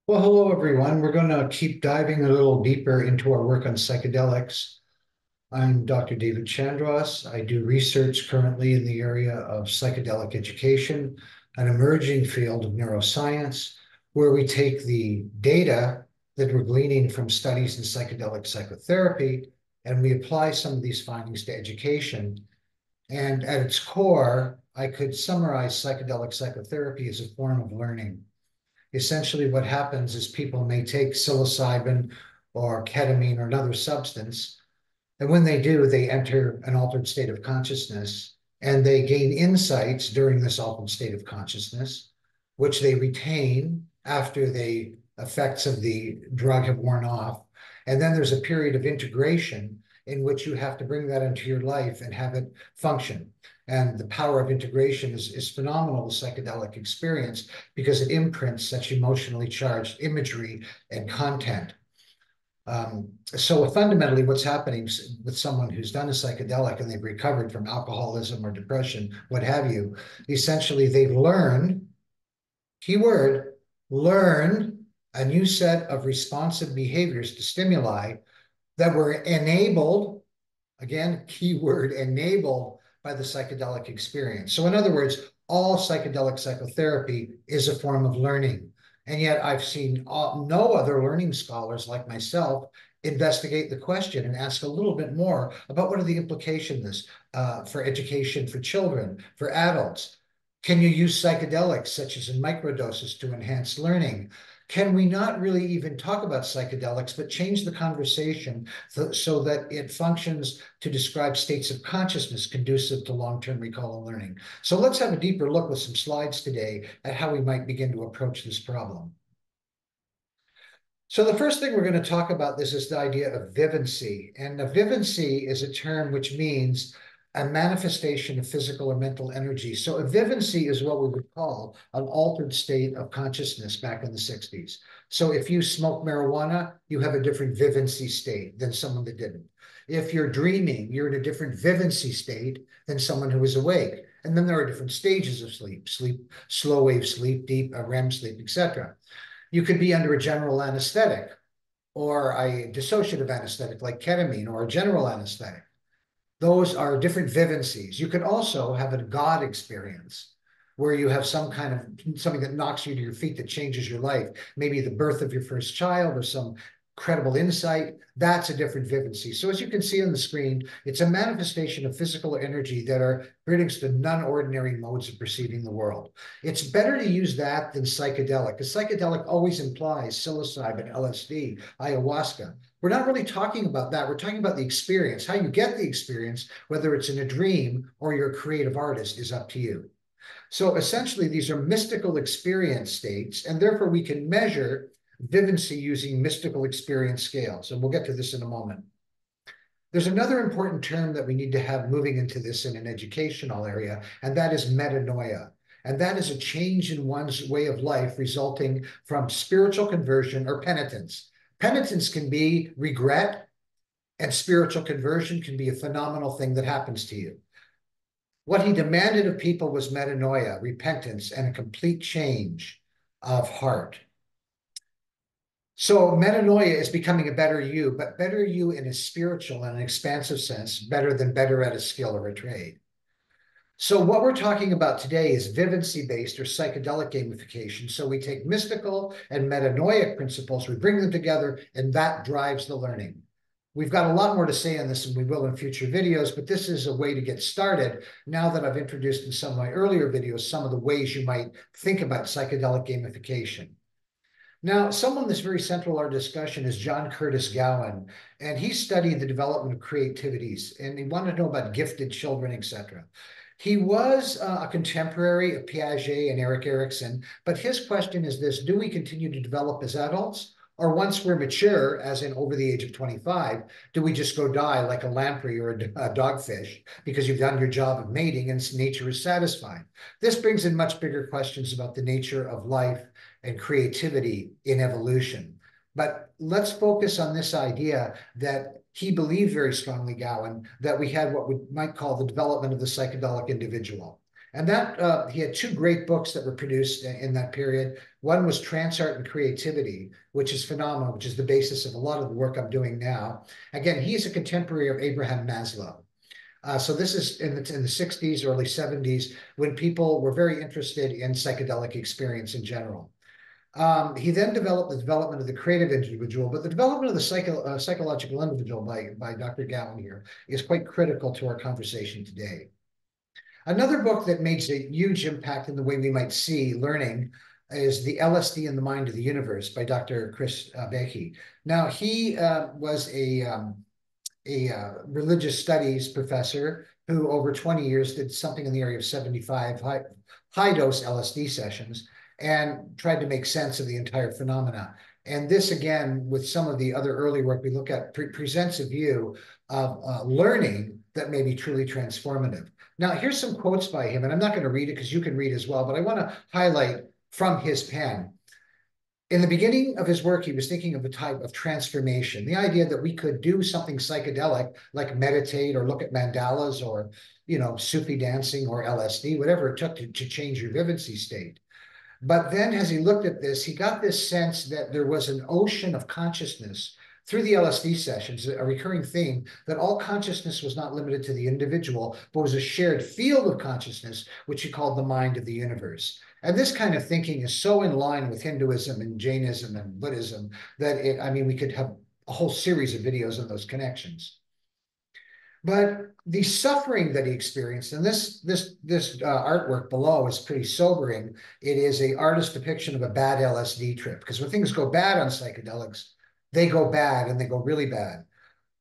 Well, hello everyone. We're going to keep diving a little deeper into our work on psychedelics. I'm Dr. David Chandras. I do research currently in the area of psychedelic education, an emerging field of neuroscience, where we take the data that we're gleaning from studies in psychedelic psychotherapy and we apply some of these findings to education. And at its core, I could summarize psychedelic psychotherapy as a form of learning. Essentially, what happens is people may take psilocybin or ketamine or another substance, and when they do, they enter an altered state of consciousness and they gain insights during this altered state of consciousness, which they retain after the effects of the drug have worn off. And then there's a period of integration in which you have to bring that into your life and have it function. And the power of integration is phenomenal with psychedelic experience because it imprints such emotionally charged imagery and content. So fundamentally, what's happening with someone who's done a psychedelic and they've recovered from alcoholism or depression, what have you, essentially they've learned, keyword, learn a new set of responsive behaviors to stimuli that were enabled, again, keyword, enabled by the psychedelic experience. So in other words, all psychedelic psychotherapy is a form of learning. And yet I've seen no other learning scholars like myself investigate the question and ask a little bit more about what are the implications for education for children, for adults. Can you use psychedelics, such as in microdoses, to enhance learning? Can we not really even talk about psychedelics, but change the conversation so that it functions to describe states of consciousness conducive to long-term recall and learning? So let's have a deeper look with some slides today at how we might begin to approach this problem. So the first thing we're going to talk about this is the idea of vivency. And vivency is a term which means a manifestation of physical or mental energy. So a vivency is what we would call an altered state of consciousness back in the 60s. So if you smoke marijuana, you have a different vivency state than someone that didn't. If you're dreaming, you're in a different vivency state than someone who is awake. And then there are different stages of sleep, slow wave sleep, deep REM sleep, etc. You could be under a general anesthetic or a dissociative anesthetic like ketamine or a general anesthetic. Those are different vivencies. You could also have a God experience where you have some kind of something that knocks you to your feet that changes your life. Maybe the birth of your first child or some credible insight. That's a different vivency. So as you can see on the screen, it's a manifestation of physical energy that are brings to non-ordinary modes of perceiving the world. It's better to use that than psychedelic, because psychedelic always implies psilocybin, LSD, ayahuasca. We're not really talking about that. We're talking about the experience. How you get the experience, whether it's in a dream or you're a creative artist, is up to you. So essentially, these are mystical experience states, and therefore we can measure vivency using mystical experience scales. And we'll get to this in a moment. There's another important term that we need to have moving into this in an educational area, and that is metanoia. And that is a change in one's way of life resulting from spiritual conversion or penitence. Penitence can be regret, and spiritual conversion can be a phenomenal thing that happens to you. What he demanded of people was metanoia, repentance, and a complete change of heart. So metanoia is becoming a better you, but better you in a spiritual and an expansive sense, better than better at a skill or a trade. So what we're talking about today is vivency-based or psychedelic gamification. So we take mystical and metanoic principles, we bring them together, and that drives the learning. We've got a lot more to say on this and we will in future videos, but this is a way to get started now that I've introduced in some of my earlier videos some of the ways you might think about psychedelic gamification. Now, someone that's very central to our discussion is John Curtis Gowan, and he studied the development of creativities, and he wanted to know about gifted children, etc. He was a contemporary of Piaget and Erik Erikson, but his question is this: do we continue to develop as adults? Or once we're mature, as in over the age of 25, do we just go die like a lamprey or a dogfish because you've done your job of mating and nature is satisfied? This brings in much bigger questions about the nature of life and creativity in evolution. But let's focus on this idea that he believed very strongly, Gowan, that we had what we might call the development of the psychedelic individual. And that he had two great books that were produced in that period. One was Trance Art and Creativity, which is phenomenal, which is the basis of a lot of the work I'm doing now. Again, he's a contemporary of Abraham Maslow. So this is in the 60s, early 70s, when people were very interested in psychedelic experience in general. He then developed the development of the creative individual, but the development of the psychological individual by Dr. Gowan here is quite critical to our conversation today. Another book that makes a huge impact in the way we might see learning is The LSD in the Mind of the Universe by Dr. Chris Behe. Now, he was a religious studies professor who over 20 years did something in the area of 75 high dose LSD sessions and tried to make sense of the entire phenomena. And this, again, with some of the other early work we look at, presents a view of learning that may be truly transformative. Now, here's some quotes by him, and I'm not going to read it because you can read as well, but I want to highlight from his pen. In the beginning of his work, he was thinking of a type of transformation, the idea that we could do something psychedelic, like meditate or look at mandalas or, Sufi dancing or LSD, whatever it took to change your vivency state. But then as he looked at this, he got this sense that there was an ocean of consciousness through the LSD sessions, a recurring theme that all consciousness was not limited to the individual, but was a shared field of consciousness, which he called the mind of the universe. And this kind of thinking is so in line with Hinduism and Jainism and Buddhism that we could have a whole series of videos on those connections. But the suffering that he experienced, and this artwork below is pretty sobering. It is an artist's depiction of a bad LSD trip, because when things go bad on psychedelics, they go bad and they go really bad.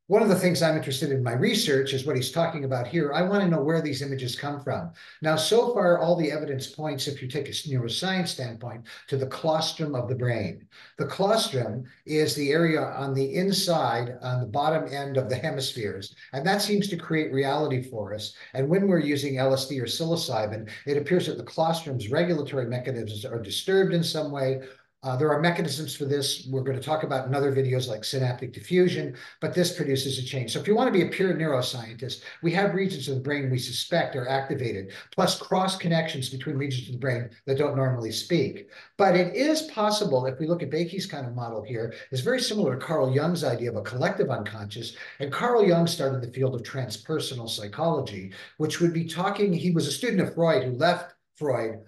One of the things I'm interested in my research is what he's talking about here. I want to know where these images come from. Now, so far, all the evidence points, if you take a neuroscience standpoint, to the claustrum of the brain. The claustrum is the area on the inside, on the bottom end of the hemispheres, and that seems to create reality for us. And when we're using LSD or psilocybin, it appears that the claustrum's regulatory mechanisms are disturbed in some way. There are mechanisms for this. We're going to talk about in other videos like synaptic diffusion, but this produces a change. So if you want to be a pure neuroscientist, we have regions of the brain we suspect are activated, plus cross connections between regions of the brain that don't normally speak. But it is possible, if we look at Beke's kind of model here, is very similar to Carl Jung's idea of a collective unconscious. And Carl Jung started the field of transpersonal psychology, which would be talking, he was a student of Freud who left Freud,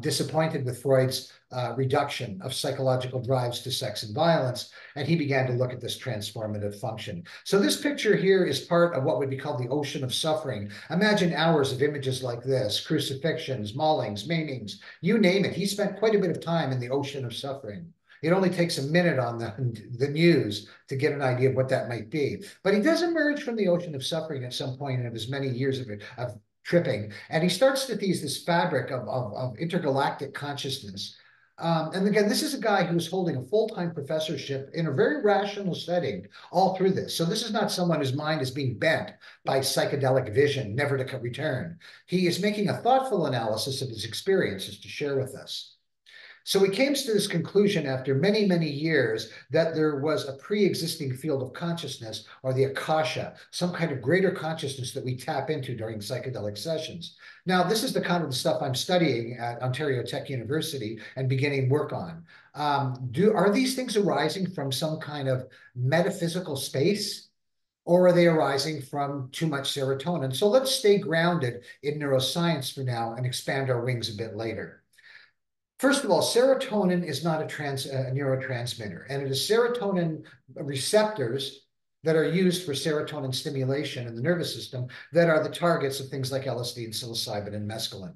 disappointed with Freud's reduction of psychological drives to sex and violence, and he began to look at this transformative function. So this picture here is part of what would be called the ocean of suffering. Imagine hours of images like this, crucifixions, maulings, maimings, you name it. He spent quite a bit of time in the ocean of suffering. It only takes a minute on the news to get an idea of what that might be. But he does emerge from the ocean of suffering at some point in his many years of tripping. And he starts to tease this fabric of intergalactic consciousness. And again, this is a guy who's holding a full-time professorship in a very rational setting all through this. So this is not someone whose mind is being bent by psychedelic vision, never to return. He is making a thoughtful analysis of his experiences to share with us. So he came to this conclusion after many, many years that there was a pre-existing field of consciousness, or the akasha, some kind of greater consciousness that we tap into during psychedelic sessions. Now, this is the kind of stuff I'm studying at Ontario Tech University and beginning work on. Are these things arising from some kind of metaphysical space? Or are they arising from too much serotonin? So let's stay grounded in neuroscience for now and expand our wings a bit later. First of all, serotonin is not a neurotransmitter, and it is serotonin receptors that are used for serotonin stimulation in the nervous system that are the targets of things like LSD and psilocybin and mescaline.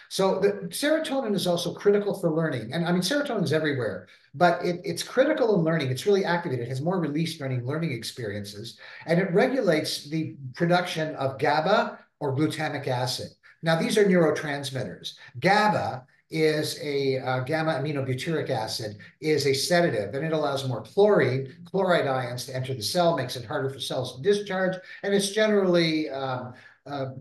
So the serotonin is also critical for learning. And serotonin is everywhere, but it's critical in learning. It's really activated. It has more release during learning experiences, and it regulates the production of GABA or glutamic acid. Now, these are neurotransmitters. GABA is a gamma aminobutyric acid, is a sedative, and it allows more chloride ions to enter the cell, makes it harder for cells to discharge, and it's generally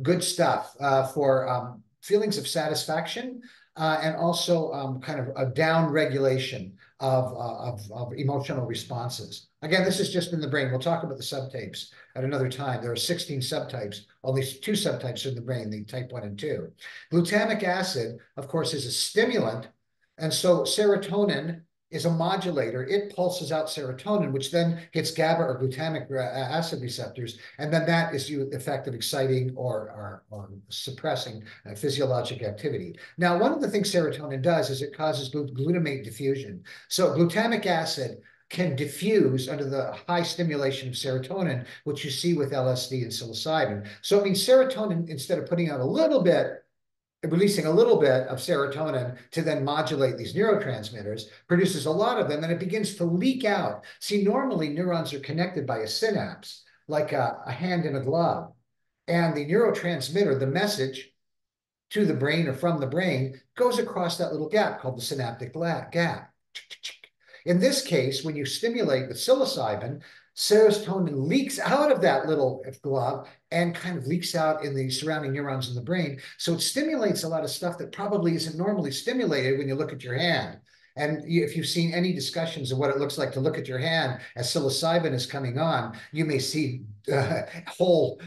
good stuff for feelings of satisfaction, and also kind of a down regulation of emotional responses. Again, this is just in the brain. We'll talk about the subtypes at another time. There are 16 subtypes, only two subtypes in the brain, the type 1 and 2. Glutamic acid, of course, is a stimulant, and so serotonin is a modulator. It pulses out serotonin, which then hits GABA or glutamic acid receptors, and then that is the effect of exciting or suppressing physiologic activity. Now, one of the things serotonin does is it causes glutamate diffusion. So glutamic acid can diffuse under the high stimulation of serotonin, which you see with LSD and psilocybin. So it means serotonin, instead of putting out a little bit, releasing a little bit of serotonin to then modulate these neurotransmitters, produces a lot of them, and it begins to leak out. See, normally neurons are connected by a synapse, like a hand in a glove. And the neurotransmitter, the message to the brain or from the brain, goes across that little gap called the synaptic gap. In this case, when you stimulate with psilocybin, serotonin leaks out of that little glove and kind of leaks out in the surrounding neurons in the brain. So it stimulates a lot of stuff that probably isn't normally stimulated when you look at your hand. And if you've seen any discussions of what it looks like to look at your hand as psilocybin is coming on, you may see whole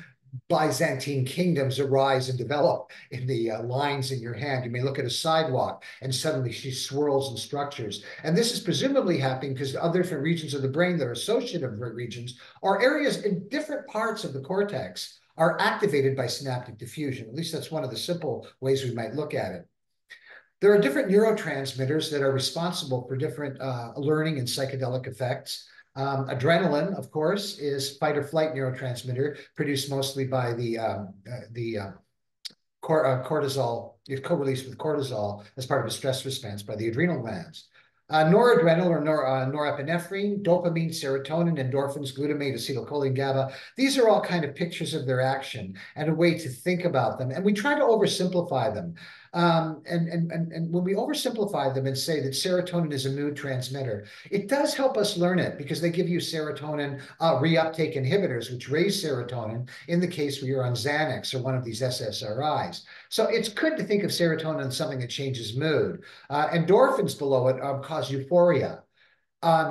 Byzantine kingdoms arise and develop in the lines in your hand. You may look at a sidewalk and suddenly she swirls and structures. And this is presumably happening because other different regions of the brain that are associative regions or areas in different parts of the cortex are activated by synaptic diffusion. At least that's one of the simple ways we might look at it. There are different neurotransmitters that are responsible for different learning and psychedelic effects. Adrenaline, of course, is fight or flight neurotransmitter produced mostly by the cortisol, it's co-released with cortisol as part of a stress response by the adrenal glands. Noradrenaline or norepinephrine, dopamine, serotonin, endorphins, glutamate, acetylcholine, GABA. These are all kind of pictures of their action and a way to think about them. And we try to oversimplify them. And when we oversimplify them and say that serotonin is a mood transmitter, it does help us learn it because they give you serotonin reuptake inhibitors, which raise serotonin in the case where you're on Xanax or one of these SSRIs. So it's good to think of serotonin as something that changes mood. Endorphins below it cause euphoria.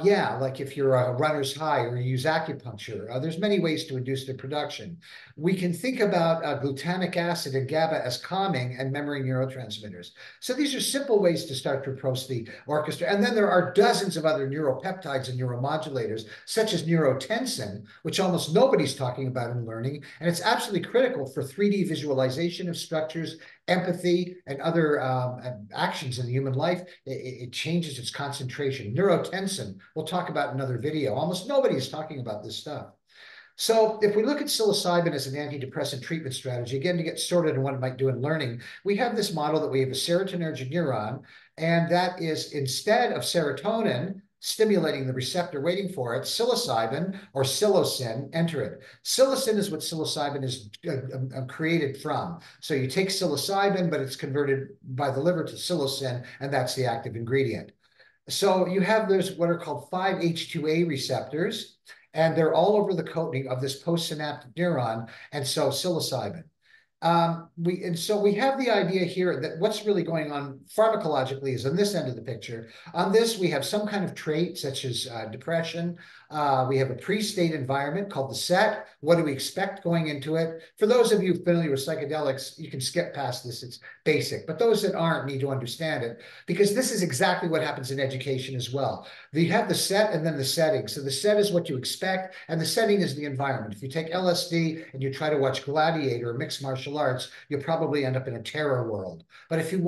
Yeah, like if you're a runner's high or you use acupuncture, there's many ways to induce the production. We can think about glutamic acid and GABA as calming and memory neurotransmitters. So these are simple ways to start to approach the orchestra. And then there are dozens of other neuropeptides and neuromodulators, such as neurotensin, which almost nobody's talking about in learning. And it's absolutely critical for 3D visualization of structures, empathy, and other actions in the human life. It changes its concentration. Neurotensin, we'll talk about in another video. Almost nobody is talking about this stuff. So if we look at psilocybin as an antidepressant treatment strategy, again, to get started on what it might do in learning, we have this model that we have a serotonergic neuron, and that is instead of serotonin stimulating the receptor waiting for it, psilocybin or psilocin enter it. Psilocin is what psilocybin is created from. So you take psilocybin, but it's converted by the liver to psilocin, and that's the active ingredient. So you have those what are called 5-H2A receptors, and they're all over the coating of this postsynaptic neuron, and so psilocybin. So we have the idea here that what's really going on pharmacologically is on this end of the picture. On this, we have some kind of trait such as depression. We have a pre-state environment called the set. What do we expect going into it? For those of you familiar with psychedelics, you can skip past this. It's basic. But those that aren't need to understand it because this is exactly what happens in education as well. You have the set and then the setting. So the set is what you expect, and the setting is the environment. If you take LSD and you try to watch Gladiator or mixed martial arts, you'll probably end up in a terror world. But if you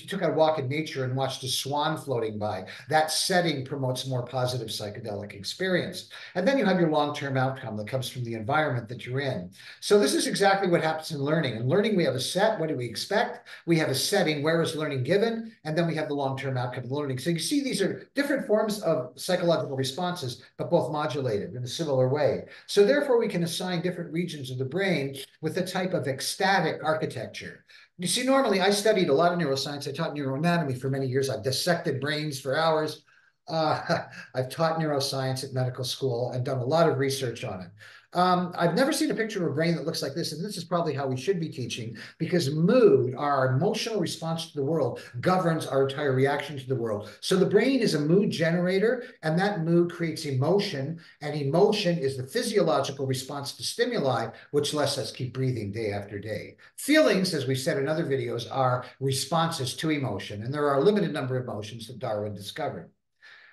took a walk in nature and watched a swan floating by, that setting promotes more positive psychedelic experience. And then you have your long-term outcome that comes from the environment that you're in. So this is exactly what happens in learning. In learning, we have a set. What do we expect? We have a setting. Where is learning given? And then we have the long-term outcome of learning. So you see, these are different forms of psychological responses, but both modulated in a similar way. So therefore, we can assign different regions of the brain with a type of ecstatic architecture. You see, normally I studied a lot of neuroscience. I taught neuroanatomy for many years. I've dissected brains for hours. I've taught neuroscience at medical school and done a lot of research on it. I've never seen a picture of a brain that looks like this, and this is probably how we should be teaching, because mood, our emotional response to the world, governs our entire reaction to the world. So the brain is a mood generator, and that mood creates emotion, and emotion is the physiological response to stimuli, which lets us keep breathing day after day. Feelings, as we've said in other videos, are responses to emotion, and there are a limited number of emotions that Darwin discovered.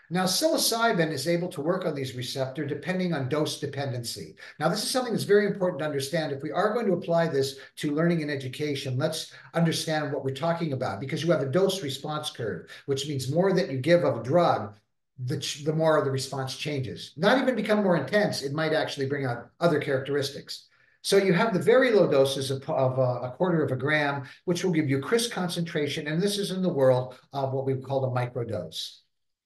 Now, psilocybin is able to work on these receptors depending on dose dependency. Now, this is something that's very important to understand. If we are going to apply this to learning and education, let's understand what we're talking about, because you have a dose response curve, which means more that you give of a drug, the more the response changes. Not even become more intense, it might actually bring out other characteristics. So you have the very low doses of a quarter of a gram, which will give you crisp concentration, and this is in the world of what we call a microdose.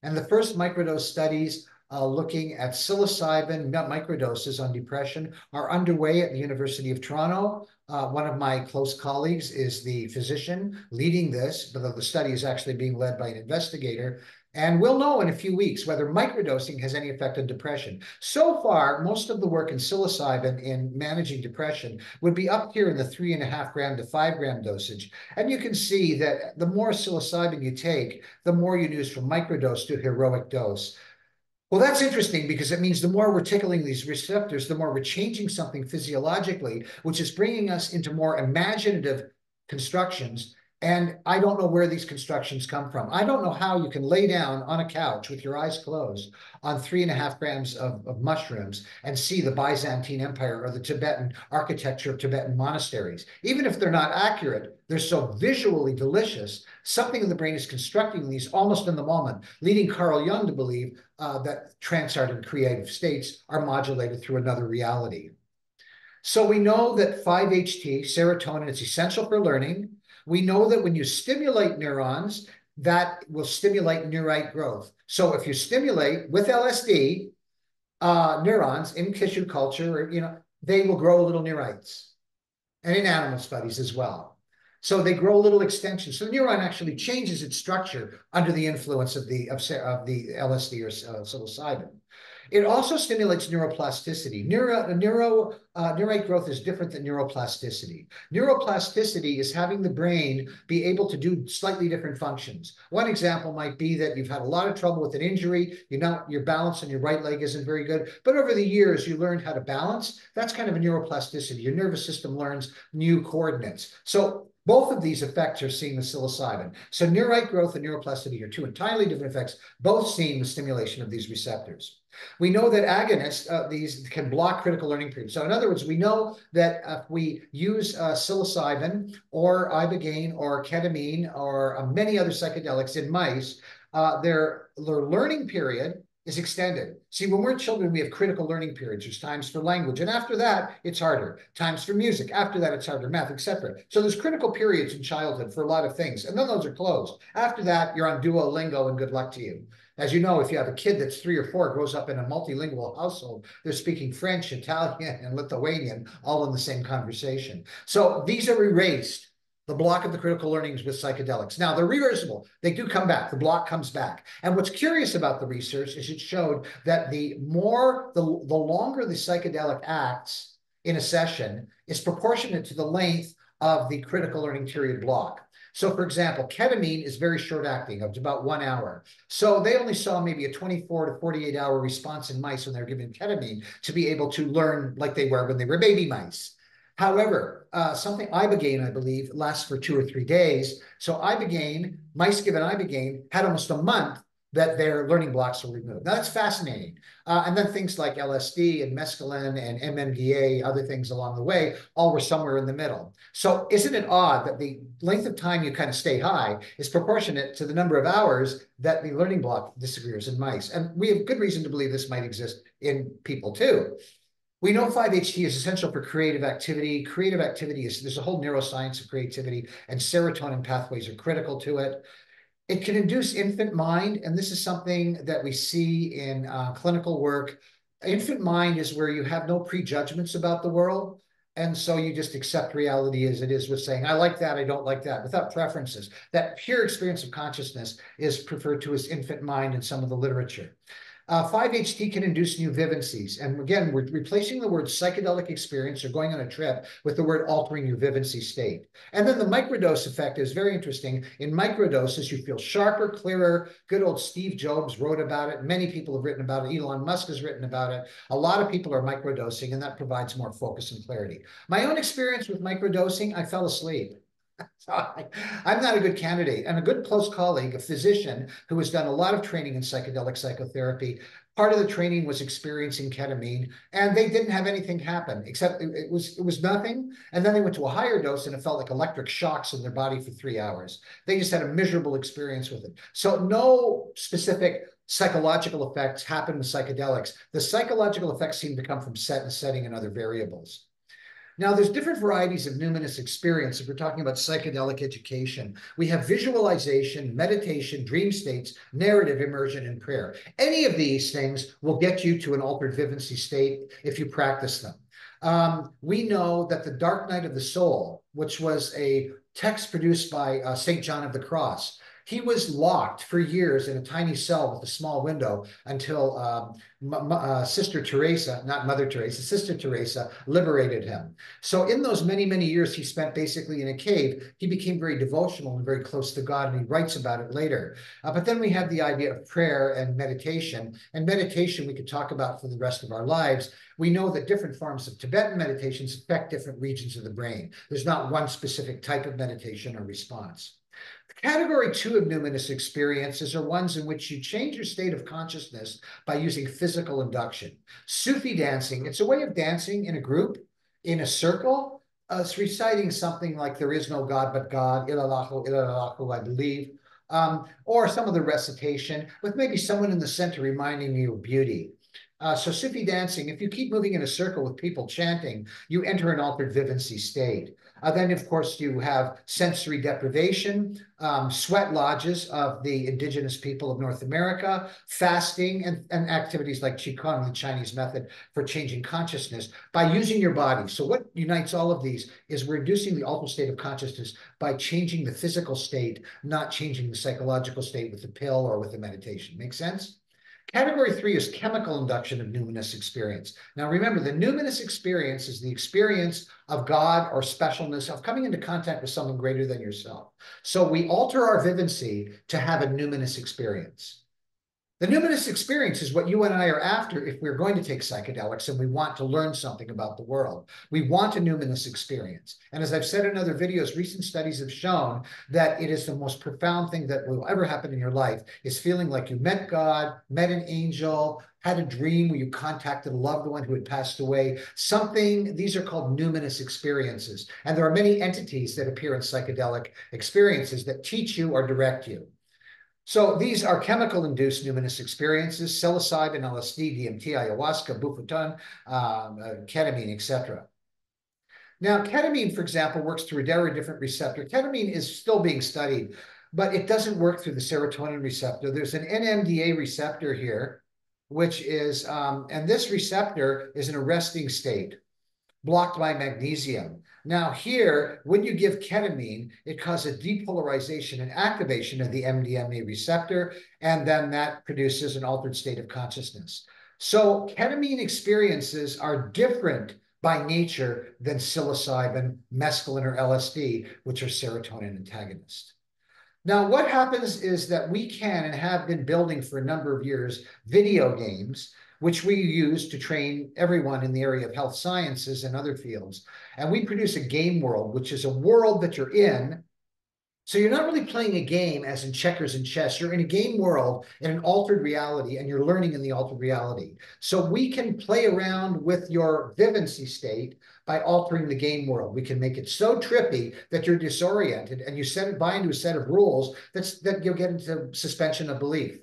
And the first microdose studies looking at psilocybin microdoses on depression are underway at the University of Toronto. One of my close colleagues is the physician leading this, but the study is actually being led by an investigator. And we'll know in a few weeks whether microdosing has any effect on depression. So far, most of the work in psilocybin in managing depression would be up here in the 3.5 gram to 5 gram dosage. And you can see that the more psilocybin you take, the more you use from microdose to heroic dose. Well, that's interesting because it means the more we're tickling these receptors, the more we're changing something physiologically, which is bringing us into more imaginative constructions. And I don't know where these constructions come from. I don't know how you can lay down on a couch with your eyes closed on 3.5 grams of mushrooms and see the Byzantine Empire or the Tibetan architecture of Tibetan monasteries. Even if they're not accurate, they're so visually delicious. Something in the brain is constructing these almost in the moment, leading Carl Jung to believe that trance-art and creative states are modulated through another reality. So we know that 5-HT, serotonin, is essential for learning. We know that when you stimulate neurons, that will stimulate neurite growth. So if you stimulate with LSD neurons in tissue culture, they will grow little neurites, and in animal studies as well. So they grow little extensions. So the neuron actually changes its structure under the influence of the LSD or psilocybin. It also stimulates neuroplasticity. Neurite growth is different than neuroplasticity. Neuroplasticity is having the brain be able to do slightly different functions. One example might be that you've had a lot of trouble with an injury. Your balance on your right leg isn't very good, but over the years you learned how to balance. That's kind of a neuroplasticity. Your nervous system learns new coordinates. So both of these effects are seen with psilocybin. So neurite growth and neuroplasticity are two entirely different effects, both seen with stimulation of these receptors. We know that agonists, these can block critical learning periods. So in other words, we know that if we use psilocybin or ibogaine or ketamine or many other psychedelics in mice, their learning period is extended. See, when we're children, we have critical learning periods. There's times for language, and after that, it's harder. Times for music. After that, it's harder. Math, etc. So there's critical periods in childhood for a lot of things, and then those are closed. After that, you're on Duolingo, and good luck to you. As you know, if you have a kid that's 3 or 4, grows up in a multilingual household, they're speaking French, Italian, and Lithuanian all in the same conversation. So these are erased. The block of the critical learnings with psychedelics. Now, they're reversible. They do come back. The block comes back. And what's curious about the research is it showed that the longer the psychedelic acts in a session is proportionate to the length of the critical learning period block. So, for example, ketamine is very short acting, up to about 1 hour. So they only saw maybe a 24 to 48-hour response in mice when they were given ketamine to be able to learn like they were when they were baby mice. However, something ibogaine, I believe, lasts for 2 or 3 days. So mice given ibogaine had almost a month that their learning blocks were removed. Now, that's fascinating. And then things like LSD and mescaline and MMDA, other things along the way, all were somewhere in the middle. So isn't it odd that the length of time you kind of stay high is proportionate to the number of hours that the learning block disappears in mice? And we have good reason to believe this might exist in people too. We know 5-HT is essential for creative activity. Creative activity there's a whole neuroscience of creativity, and serotonin pathways are critical to it. It can induce infant mind, and this is something that we see in clinical work. Infant mind is where you have no prejudgments about the world, and so you just accept reality as it is, with saying, I like that, I don't like that, without preferences. That pure experience of consciousness is referred to as infant mind in some of the literature. 5-HT can induce new vivencies. And again, we're replacing the word psychedelic experience or going on a trip with the word altering your vivency state. And then the microdose effect is very interesting. In microdoses, you feel sharper, clearer. Good old Steve Jobs wrote about it. Many people have written about it. Elon Musk has written about it. A lot of people are microdosing, and that provides more focus and clarity. My own experience with microdosing, I fell asleep. So I'm not a good candidate. And a good close colleague, a physician who has done a lot of training in psychedelic psychotherapy, part of the training was experiencing ketamine, and they didn't have anything happen except it was nothing. And then they went to a higher dose, and it felt like electric shocks in their body for 3 hours. They just had a miserable experience with it. So no specific psychological effects happen with psychedelics. The psychological effects seem to come from setting and other variables. Now, there's different varieties of numinous experience. If we're talking about psychedelic education, we have visualization, meditation, dream states, narrative, immersion, and prayer. Any of these things will get you to an altered vivency state if you practice them. We know that the Dark Night of the Soul, which was a text produced by St. John of the Cross, he was locked for years in a tiny cell with a small window until Sister Teresa, not Mother Teresa, Sister Teresa liberated him. So in those many, many years he spent basically in a cave, he became very devotional and very close to God, and he writes about it later. But then we have the idea of prayer and meditation. And meditation we could talk about for the rest of our lives. We know that different forms of Tibetan meditations affect different regions of the brain. There's not one specific type of meditation or response. Category 2 of numinous experiences are ones in which you change your state of consciousness by using physical induction. Sufi dancing, it's a way of dancing in a group, in a circle. It's reciting something like there is no God but God, Ilallahu, Ilallahu, I believe. Or some of the recitation with maybe someone in the center reminding you of beauty. So Sufi dancing, if you keep moving in a circle with people chanting, you enter an altered vivency state. Then, of course, you have sensory deprivation, sweat lodges of the indigenous people of North America, fasting, and activities like Qigong, the Chinese method for changing consciousness, by using your body. So what unites all of these is we're reducing the altered state of consciousness by changing the physical state, not changing the psychological state with the pill or with the meditation. Make sense? Category 3 is chemical induction of numinous experience. Now remember, the numinous experience is the experience of God or specialness, of coming into contact with someone greater than yourself. So we alter our vivency to have a numinous experience. The numinous experience is what you and I are after if we're going to take psychedelics and we want to learn something about the world. We want a numinous experience. And as I've said in other videos, recent studies have shown that it is the most profound thing that will ever happen in your life, is feeling like you met God, met an angel, had a dream where you contacted a loved one who had passed away. These are called numinous experiences. And there are many entities that appear in psychedelic experiences that teach you or direct you. So these are chemical-induced numinous experiences: psilocybin, LSD, DMT, ayahuasca, bufoten, ketamine, etc. Now, ketamine, for example, works through a very different receptor. Ketamine is still being studied, but it doesn't work through the serotonin receptor. There's an NMDA receptor here, which is, and this receptor is an arresting state, blocked by magnesium. Now here, when you give ketamine, it causes depolarization and activation of the MDMA receptor, and then that produces an altered state of consciousness. So ketamine experiences are different by nature than psilocybin, mescaline, or LSD, which are serotonin antagonists. Now, what happens is that we can and have been building for a number of years video games, which we use to train everyone in the area of health sciences and other fields. And we produce a game world, which is a world that you're in. So you're not really playing a game as in checkers and chess. You're in a game world in an altered reality, and you're learning in the altered reality. So we can play around with your vivency state by altering the game world. We can make it so trippy that you're disoriented, and you buy into a set of rules that you'll get into suspension of belief.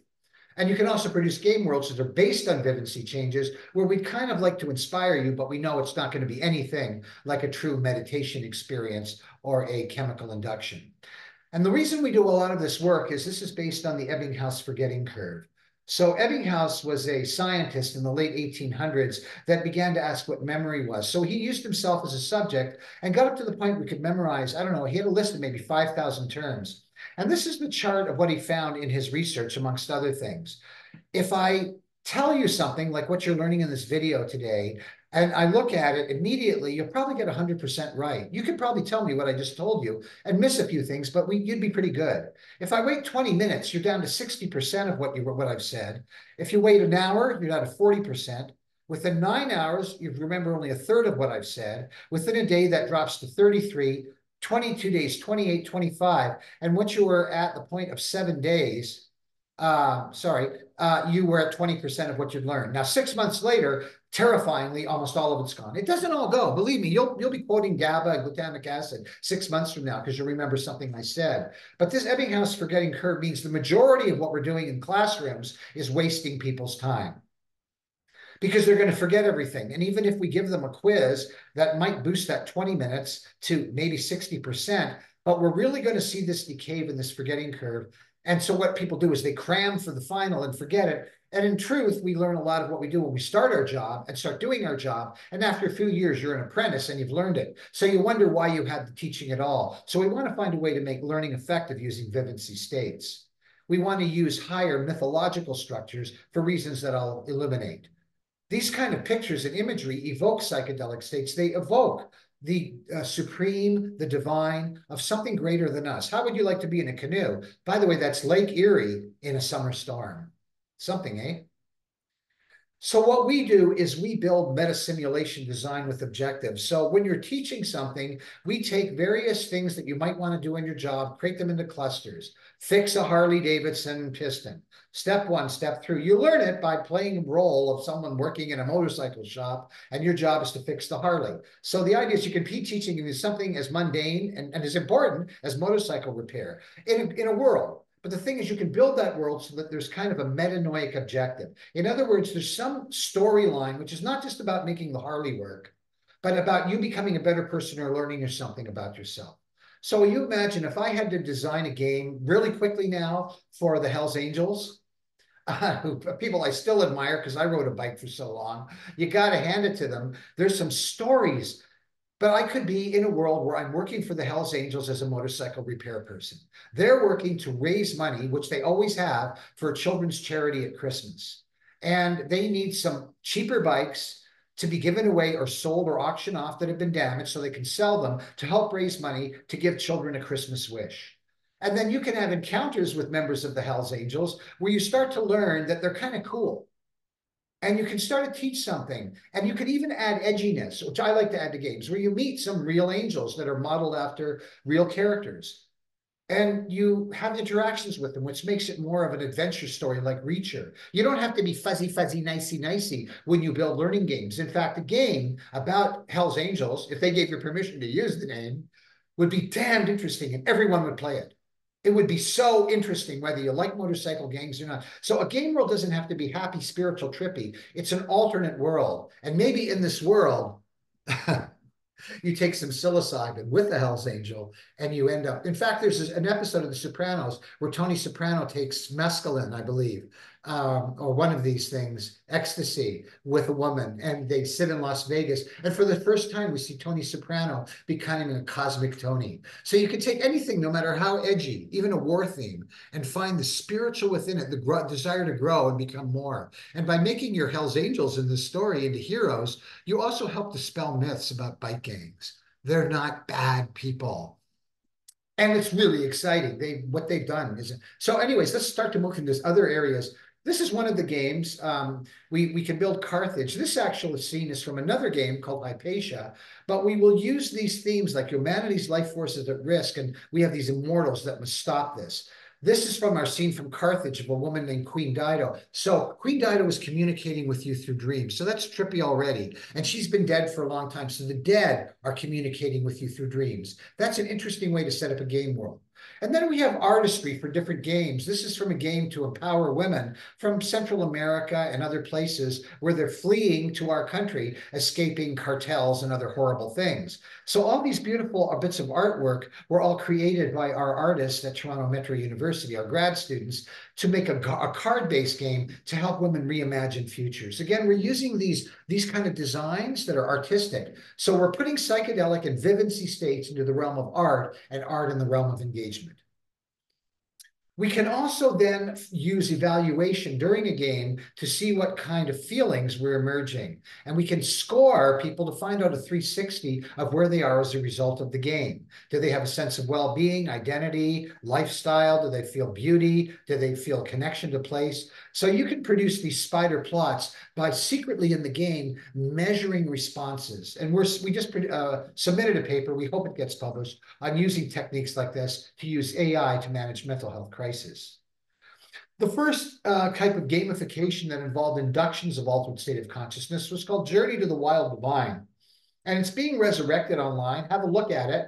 And you can also produce game worlds that are based on vivency changes, where we'd kind of like to inspire you, but we know it's not going to be anything like a true meditation experience or a chemical induction. And the reason we do a lot of this work is this is based on the Ebbinghaus forgetting curve. So Ebbinghaus was a scientist in the late 1800s that began to ask what memory was. So he used himself as a subject and got up to the point we could memorize, I don't know, he had a list of maybe 5,000 terms. And this is the chart of what he found in his research, amongst other things. If I tell you something like what you're learning in this video today, and I look at it immediately, you'll probably get 100% right. You could probably tell me what I just told you and miss a few things, but you'd be pretty good. If I wait 20 minutes, you're down to 60% of what I've said. If you wait an hour, you're down to 40%. Within 9 hours, you remember only a third of what I've said. Within a day, that drops to 33, 22 days, 28, 25. And once you were at the point of 7 days, you were at 20% of what you'd learned. Now, 6 months later, terrifyingly, almost all of it's gone. It doesn't all go. Believe me, you'll be quoting GABA and glutamic acid 6 months from now because you'll remember something I said. But this Ebbinghaus forgetting curve means the majority of what we're doing in classrooms is wasting people's time, because they're going to forget everything. And even if we give them a quiz, that might boost that 20 minutes to maybe 60%, but we're really going to see this decay in this forgetting curve. And so what people do is they cram for the final and forget it. And in truth, we learn a lot of what we do when we start our job and start doing our job. And after a few years, you're an apprentice and you've learned it. So you wonder why you had the teaching at all. So we want to find a way to make learning effective using vivency states. We want to use higher mythological structures for reasons that I'll illuminate. These kind of pictures and imagery evoke psychedelic states. They evoke the supreme, the divine, of something greater than us. How would you like to be in a canoe? By the way, that's Lake Erie in a summer storm. Something, eh? So what we do is we build meta simulation design with objectives. So when you're teaching something, we take various things that you might want to do in your job, create them into clusters. Fix a Harley Davidson piston. Step one, step through. You learn it by playing a role of someone working in a motorcycle shop, and your job is to fix the Harley. So the idea is you can be teaching you something as mundane and as important as motorcycle repair in a world. But the thing is, you can build that world so that there's kind of a metanoic objective. In other words, there's some storyline, which is not just about making the Harley work, but about you becoming a better person or learning something about yourself. So you imagine if I had to design a game really quickly now for the Hells Angels, people I still admire because I rode a bike for so long, you got to hand it to them. There's some stories. But I could be in a world where I'm working for the Hells Angels as a motorcycle repair person. They're working to raise money, which they always have, for a children's charity at Christmas. And they need some cheaper bikes to be given away or sold or auctioned off that have been damaged so they can sell them to help raise money to give children a Christmas wish. And then you can have encounters with members of the Hells Angels where you start to learn that they're kind of cool. And you can start to teach something. And you could even add edginess, which I like to add to games, where you meet some real angels that are modeled after real characters. And you have interactions with them, which makes it more of an adventure story like Reacher. You don't have to be fuzzy, fuzzy, nicey, nicey when you build learning games. In fact, a game about Hell's Angels, if they gave you permission to use the name, would be damned interesting and everyone would play it. It would be so interesting whether you like motorcycle games or not. So a game world doesn't have to be happy, spiritual, trippy. It's an alternate world. And maybe in this world, you take some psilocybin with the Hell's Angel and you end up. In fact, there's an episode of The Sopranos where Tony Soprano takes mescaline, I believe, or one of these things, ecstasy, with a woman, and they sit in Las Vegas. And for the first time, we see Tony Soprano becoming a cosmic Tony. So you can take anything, no matter how edgy, even a war theme, and find the spiritual within it, the desire to grow and become more. And by making your Hell's Angels in this story into heroes, you also help dispel myths about bike gangs. They're not bad people. And it's really exciting. What they've done is so. Anyways, let's start to move into other areas. This is one of the games. We can build Carthage. This actual scene is from another game called Hypatia, but we will use these themes like humanity's life force is at risk, and we have these immortals that must stop this. This is from our scene from Carthage of a woman named Queen Dido. So Queen Dido is communicating with you through dreams. So that's trippy already. And she's been dead for a long time. So the dead are communicating with you through dreams. That's an interesting way to set up a game world. And then we have artistry for different games. This is from a game to empower women from Central America and other places where they're fleeing to our country, escaping cartels and other horrible things. So all these beautiful bits of artwork were all created by our artists at Toronto Metro University, our grad students, to make a card-based game to help women reimagine futures. Again, we're using these kind of designs that are artistic. So we're putting psychedelic and vivency states into the realm of art and art in the realm of engagement. We can also then use evaluation during a game to see what kind of feelings we're emerging. And we can score people to find out a 360 of where they are as a result of the game. Do they have a sense of well-being, identity, lifestyle? Do they feel beauty? Do they feel connection to place? So you can produce these spider plots by secretly in the game measuring responses. And we just submitted a paper, we hope it gets published, on using techniques like this to use AI to manage mental health crises. The first type of gamification that involved inductions of altered state of consciousness was called Journey to the Wild Divine. And it's being resurrected online. Have a look at it.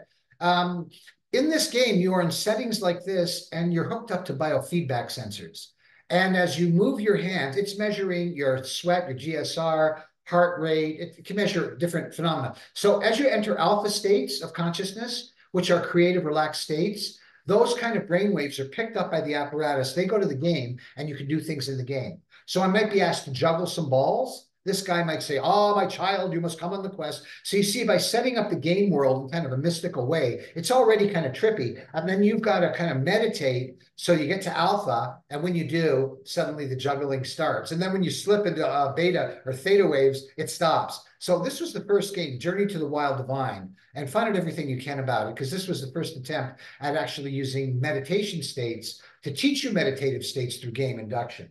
In this game, you are in settings like this, and you're hooked up to biofeedback sensors. And as you move your hands, it's measuring your sweat, your GSR, heart rate. It can measure different phenomena. So as you enter alpha states of consciousness, which are creative, relaxed states, those kind of brain waves are picked up by the apparatus. They go to the game, and you can do things in the game. So I might be asked to juggle some balls. This guy might say, oh, my child, you must come on the quest. So you see, by setting up the game world in kind of a mystical way, it's already kind of trippy. And then you've got to kind of meditate so you get to alpha. And when you do, suddenly the juggling starts. And then when you slip into beta or theta waves, it stops. So this was the first game, Journey to the Wild Divine. And find out everything you can about it, because this was the first attempt at actually using meditation states to teach you meditative states through game induction.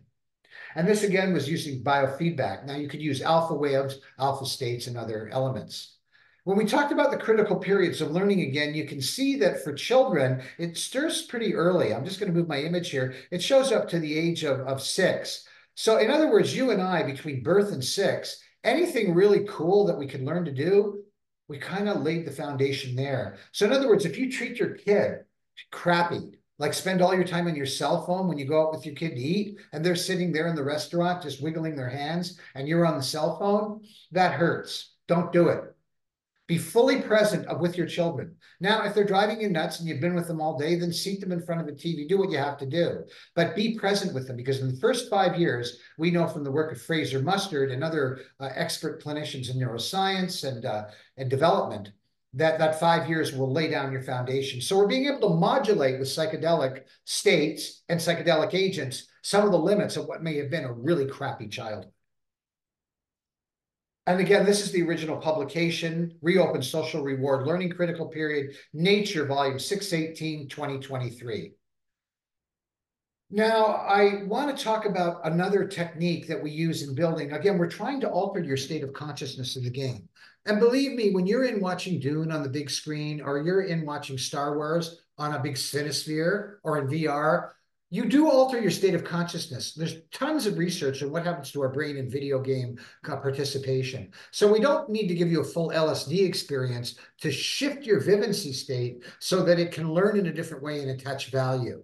And this, again, was using biofeedback. Now, you could use alpha waves, alpha states, and other elements. When we talked about the critical periods of learning again, you can see that for children, it stirs pretty early. I'm just going to move my image here. It shows up to the age of 6. So in other words, you and I, between birth and 6, anything really cool that we can learn to do, we kind of laid the foundation there. So in other words, if you treat your kid crappy, like spend all your time on your cell phone when you go out with your kid to eat, and they're sitting there in the restaurant just wiggling their hands, and you're on the cell phone, that hurts. Don't do it. Be fully present with your children. Now, if they're driving you nuts and you've been with them all day, then seat them in front of a TV. Do what you have to do. But be present with them, because in the first 5 years, we know from the work of Fraser Mustard and other expert clinicians in neuroscience and development, that 5 years will lay down your foundation. So we're being able to modulate with psychedelic states and psychedelic agents some of the limits of what may have been a really crappy childhood. And again, this is the original publication, Reopen Social Reward Learning Critical Period, Nature, Volume 618, 2023. Now, I want to talk about another technique that we use in building. Again, we're trying to alter your state of consciousness in the game. And believe me, when you're in watching Dune on the big screen, or you're in watching Star Wars on a big Cinesphere or in VR, you do alter your state of consciousness. There's tons of research on what happens to our brain in video game participation. So we don't need to give you a full LSD experience to shift your vivency state so that it can learn in a different way and attach value.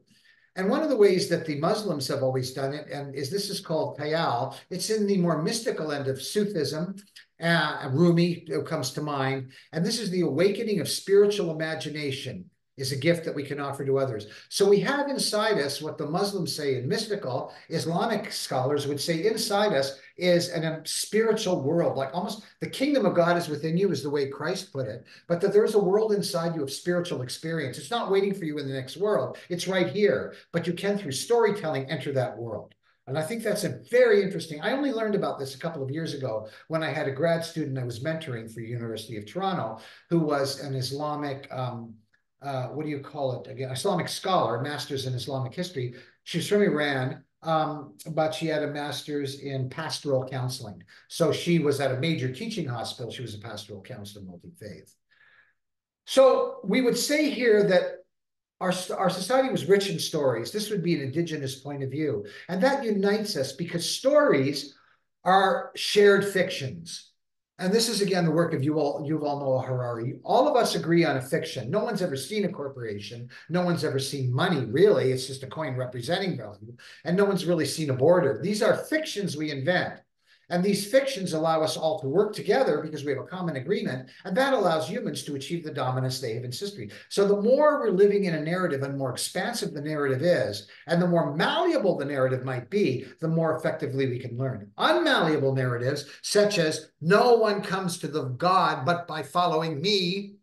And one of the ways that the Muslims have always done it, this is called Khayal. It's in the more mystical end of Sufism. Rumi comes to mind. And this is the awakening of spiritual imagination, is a gift that we can offer to others. So we have inside us what the Muslims say in mystical. Islamic scholars would say inside us is a spiritual world, like almost the kingdom of God is within you, is the way Christ put it, but that there's a world inside you of spiritual experience. It's not waiting for you in the next world. It's right here, but you can, through storytelling, enter that world. And I think that's a very interesting. I only learned about this a couple of years ago when I had a grad student I was mentoring for University of Toronto, who was an Islamic, what do you call it again? Islamic scholar, master's in Islamic history. She's from Iran, but she had a master's in pastoral counseling. So she was at a major teaching hospital. She was a pastoral counselor, multi-faith. So we would say here that our society was rich in stories. This would be an indigenous point of view. And that unites us because stories are shared fictions. And this is, again, the work of Yuval Noah Harari. All of us agree on a fiction. No one's ever seen a corporation. No one's ever seen money, really. It's just a coin representing value. And no one's really seen a border. These are fictions we invent. And these fictions allow us all to work together because we have a common agreement, and that allows humans to achieve the dominance they have in history. So the more we're living in a narrative and the more expansive the narrative is, and the more malleable the narrative might be, the more effectively we can learn. Unmalleable narratives, such as no one comes to the God but by following me,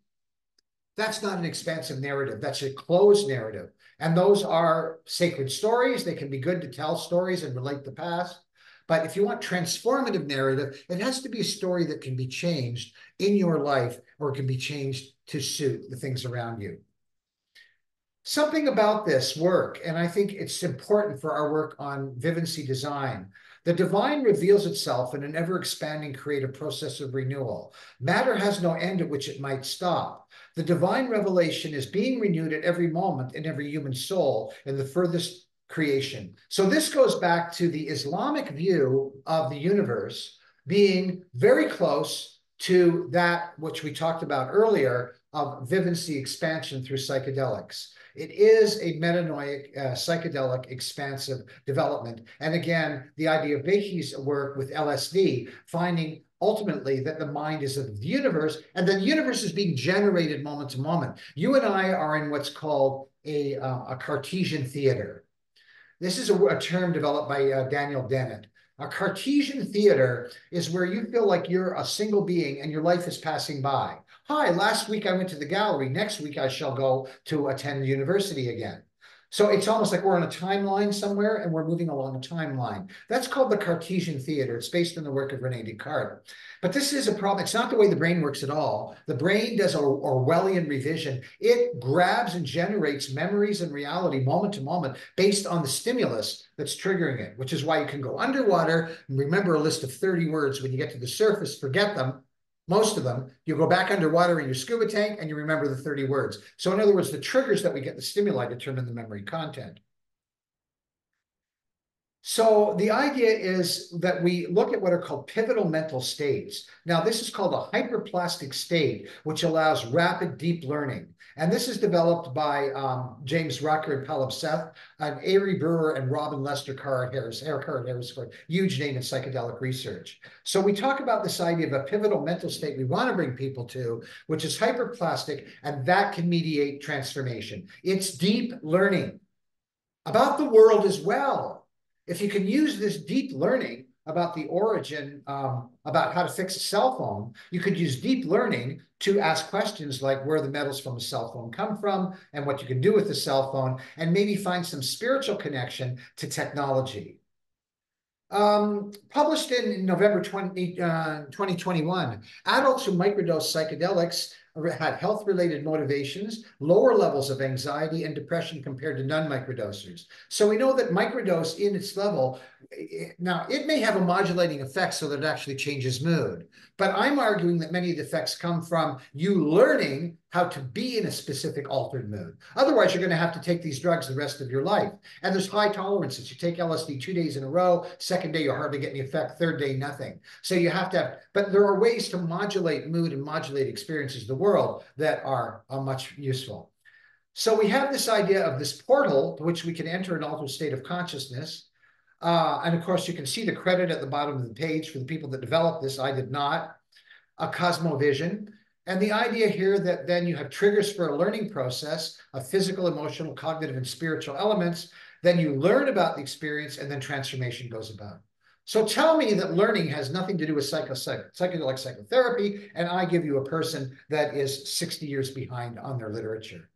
that's not an expansive narrative. That's a closed narrative. And those are sacred stories. They can be good to tell stories and relate the past. But if you want transformative narrative, it has to be a story that can be changed in your life, or it can be changed to suit the things around you. Something about this work, and I think it's important for our work on vivency design. The divine reveals itself in an ever-expanding creative process of renewal. Matter has no end at which it might stop. The divine revelation is being renewed at every moment in every human soul in the furthest creation. So this goes back to the Islamic view of the universe being very close to that which we talked about earlier of vivency expansion through psychedelics. It is a metanoic, psychedelic, expansive development. And again, the idea of Beke's work with LSD, finding ultimately that the mind is of the universe, and then the universe is being generated moment to moment. You and I are in what's called a Cartesian theater. This is a term developed by Daniel Dennett. A Cartesian theater is where you feel like you're a single being and your life is passing by. Hi, last week I went to the gallery. Next week I shall go to attend university again. So it's almost like we're on a timeline somewhere and we're moving along a timeline. That's called the Cartesian theater. It's based on the work of René Descartes. But this is a problem. It's not the way the brain works at all. The brain does an Orwellian revision. It grabs and generates memories and reality moment to moment based on the stimulus that's triggering it, which is why you can go underwater and remember a list of 30 words. When you get to the surface, forget them. Most of them, you go back underwater in your scuba tank and you remember the 30 words. So in other words, the triggers that we get, the stimuli, determine the memory content. So the idea is that we look at what are called pivotal mental states. Now, this is called a hyperplastic state, which allows rapid deep learning. And this is developed by James Rucker and Palab Seth, and Avery Brewer and Robin Lester Carhart-Harris, huge name in psychedelic research. So we talk about this idea of a pivotal mental state we want to bring people to, which is hyperplastic, and that can mediate transformation. It's deep learning about the world as well. If you can use this deep learning about the origin, about how to fix a cell phone, you could use deep learning to ask questions like where the metals from a cell phone come from and what you can do with the cell phone, and maybe find some spiritual connection to technology. Published in November 2021, adults who microdose psychedelics had health-related motivations, lower levels of anxiety and depression compared to non-microdosers. So we know that microdose in its level, now it may have a modulating effect so that it actually changes mood, but I'm arguing that many of the effects come from you learning how to be in a specific altered mood. Otherwise, you're going to have to take these drugs the rest of your life. And there's high tolerances. You take LSD 2 days in a row, second day, you'll hardly get any effect, third day, nothing. So you have to have, but there are ways to modulate mood and modulate experiences of the world that are much useful. So we have this idea of this portal to which we can enter an altered state of consciousness. And of course, you can see the credit at the bottom of the page for the people that developed this. I did not. A cosmovision. And the idea here that then you have triggers for a learning process of physical, emotional, cognitive, and spiritual elements. Then you learn about the experience, and then transformation goes about. So tell me that learning has nothing to do with psychedelic psychotherapy, and I give you a person that is 60 years behind on their literature.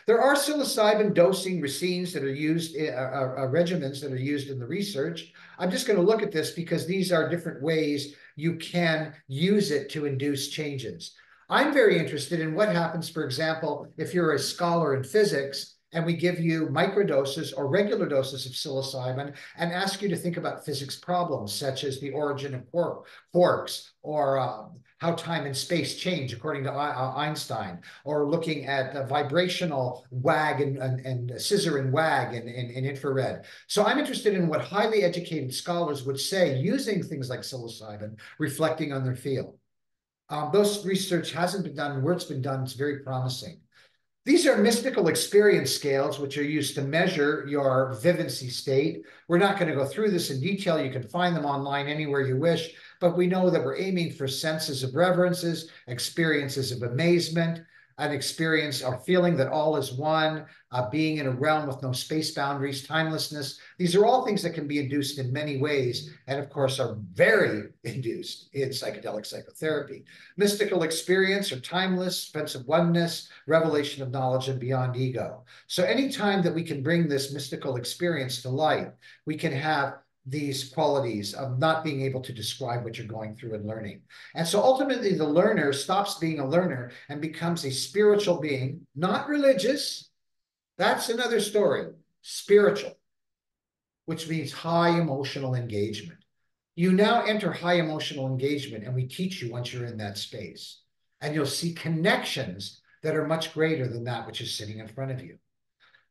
There are psilocybin dosing regimens that are used, regimens that are used in the research. I'm just going to look at this because these are different ways you can use it to induce changes. I'm very interested in what happens, for example, if you're a scholar in physics and we give you microdoses or regular doses of psilocybin and ask you to think about physics problems, such as the origin of quarks, or how time and space change according to Einstein, or looking at vibrational wag and scissor and wag in infrared. So I'm interested in what highly educated scholars would say using things like psilocybin, reflecting on their field. Those research hasn't been done, and where it's been done, it's very promising. These are mystical experience scales, which are used to measure your vivency state. We're not going to go through this in detail. You can find them online anywhere you wish, but we know that we're aiming for senses of reverences, experiences of amazement, an experience or feeling that all is one, being in a realm with no space boundaries, timelessness. These are all things that can be induced in many ways, and of course are very induced in psychedelic psychotherapy. Mystical experience or timeless, sense of oneness, revelation of knowledge and beyond ego. So anytime that we can bring this mystical experience to light, we can have these qualities of not being able to describe what you're going through and learning. And so ultimately the learner stops being a learner and becomes a spiritual being, not religious. That's another story. Spiritual, which means high emotional engagement. You now enter high emotional engagement, and we teach you once you're in that space. And you'll see connections that are much greater than that which is sitting in front of you.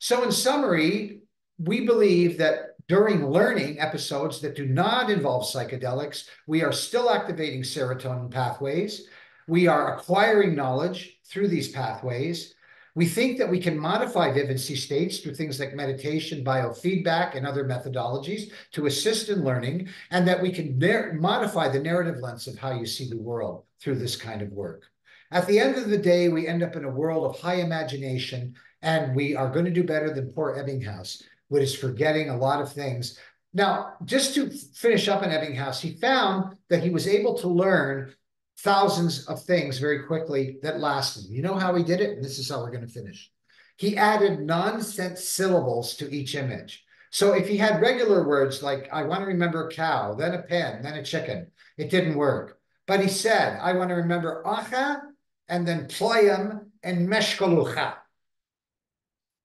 So in summary, we believe that during learning episodes that do not involve psychedelics, we are still activating serotonin pathways. We are acquiring knowledge through these pathways. We think that we can modify vivency states through things like meditation, biofeedback, and other methodologies to assist in learning, and that we can modify the narrative lens of how you see the world through this kind of work. At the end of the day, we end up in a world of high imagination, and we are going to do better than poor Ebbinghaus, which is forgetting a lot of things. Now, just to finish up on Ebbinghaus, he found that he was able to learn thousands of things very quickly that lasted. You know how he did it? And this is how we're going to finish. He added nonsense syllables to each image. So if he had regular words like, I want to remember a cow, then a pen, then a chicken, it didn't work. But he said, I want to remember acha, and then ployam and meshkalucha.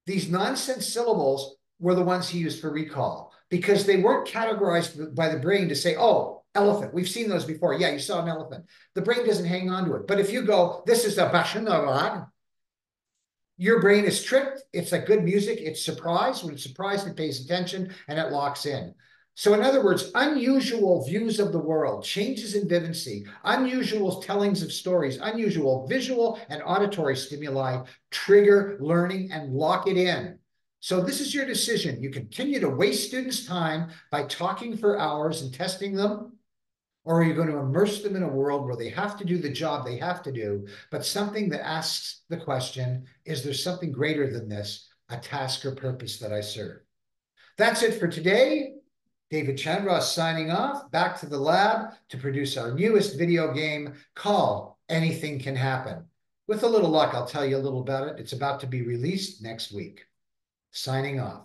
These nonsense syllables were the ones he used for recall because they weren't categorized by the brain to say, oh, elephant. We've seen those before. Yeah, you saw an elephant. The brain doesn't hang on to it. But if you go, this is a bashanarag, your brain is tricked. It's like good music. It's surprised. When it's surprised, it pays attention and it locks in. So in other words, unusual views of the world, changes in vivency, unusual tellings of stories, unusual visual and auditory stimuli trigger learning and lock it in. So this is your decision. You continue to waste students' time by talking for hours and testing them, or are you going to immerse them in a world where they have to do the job they have to do, but something that asks the question, is there something greater than this, a task or purpose that I serve? That's it for today. David Chandra signing off, back to the lab to produce our newest video game called Anything Can Happen. With a little luck, I'll tell you a little about it. It's about to be released next week. Signing off.